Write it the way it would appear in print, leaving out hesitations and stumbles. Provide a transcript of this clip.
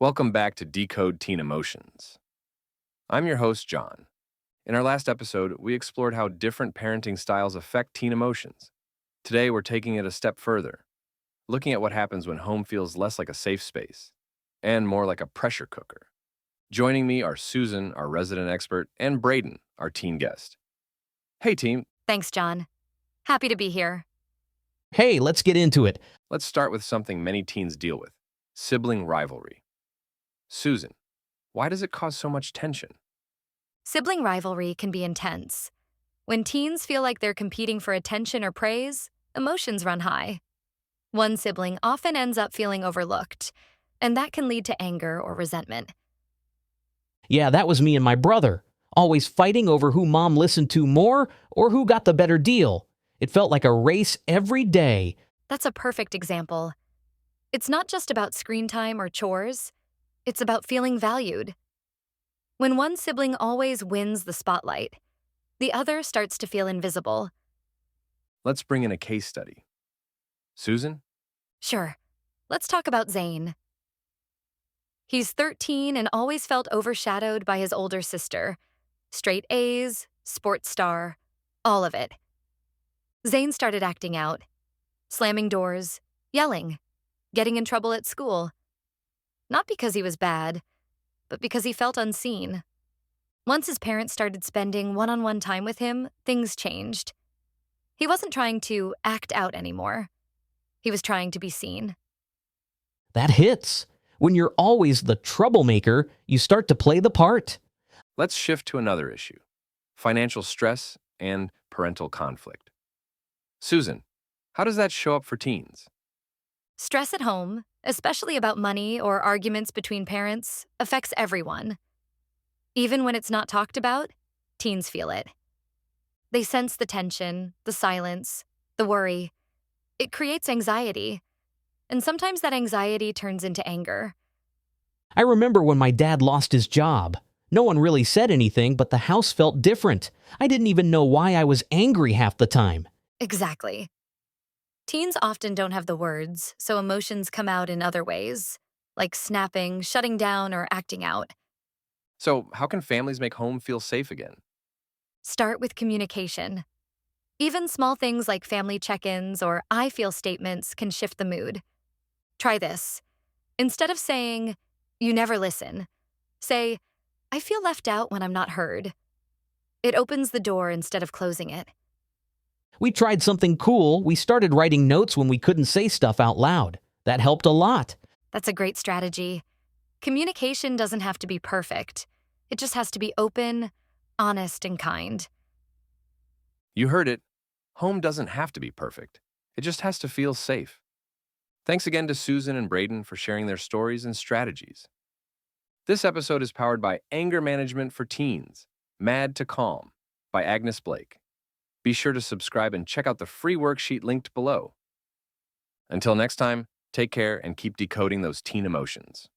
Welcome back to Decode Teen Emotions. I'm your host, John. In our last episode, we explored how different parenting styles affect teen emotions. Today, we're taking it a step further, looking at what happens when home feels less like a safe space and more like a pressure cooker. Joining me are Susan, our resident expert, and Brayden, our teen guest. Hey, team. Thanks, John. Happy to be here. Hey, let's get into it. Let's start with something many teens deal with: sibling rivalry. Susan, why does it cause so much tension? Sibling rivalry can be intense. When teens feel like they're competing for attention or praise, emotions run high. One sibling often ends up feeling overlooked, and that can lead to anger or resentment. Yeah, that was me and my brother, always fighting over who mom listened to more or who got the better deal. It felt like a race every day. That's a perfect example. It's not just about screen time or chores, it's about feeling valued. When one sibling always wins the spotlight, the other starts to feel invisible. Let's bring in a case study. Susan? Sure, let's talk about Zane. He's 13 and always felt overshadowed by his older sister. Straight A's, sports star, all of it. Zane started acting out, slamming doors, yelling, getting in trouble at school. Not because he was bad, but because he felt unseen. Once his parents started spending one-on-one time with him, things changed. He wasn't trying to act out anymore. He was trying to be seen. That hits. When you're always the troublemaker, you start to play the part. Let's shift to another issue: financial stress and parental conflict. Susan, how does that show up for teens? Stress at home, especially about money or arguments between parents, affects everyone. Even when it's not talked about, teens feel it. They sense the tension, the silence, the worry. It creates anxiety, and sometimes that anxiety turns into anger. I remember when my dad lost his job. No one really said anything, but the house felt different. I didn't even know why I was angry half the time. Exactly. Teens often don't have the words, so emotions come out in other ways, like snapping, shutting down, or acting out. So, how can families make home feel safe again? Start with communication. Even small things like family check-ins or I feel statements can shift the mood. Try this. Instead of saying, "You never listen," say, "I feel left out when I'm not heard." It opens the door instead of closing it. We tried something cool. We started writing notes when we couldn't say stuff out loud. That helped a lot. That's a great strategy. Communication doesn't have to be perfect. It just has to be open, honest, and kind. You heard it. Home doesn't have to be perfect. It just has to feel safe. Thanks again to Susan and Brayden for sharing their stories and strategies. This episode is powered by Anger Management for Teens, Mad to Calm, by Agnes Blake. Be sure to subscribe and check out the free worksheet linked below. Until next time, take care and keep decoding those teen emotions.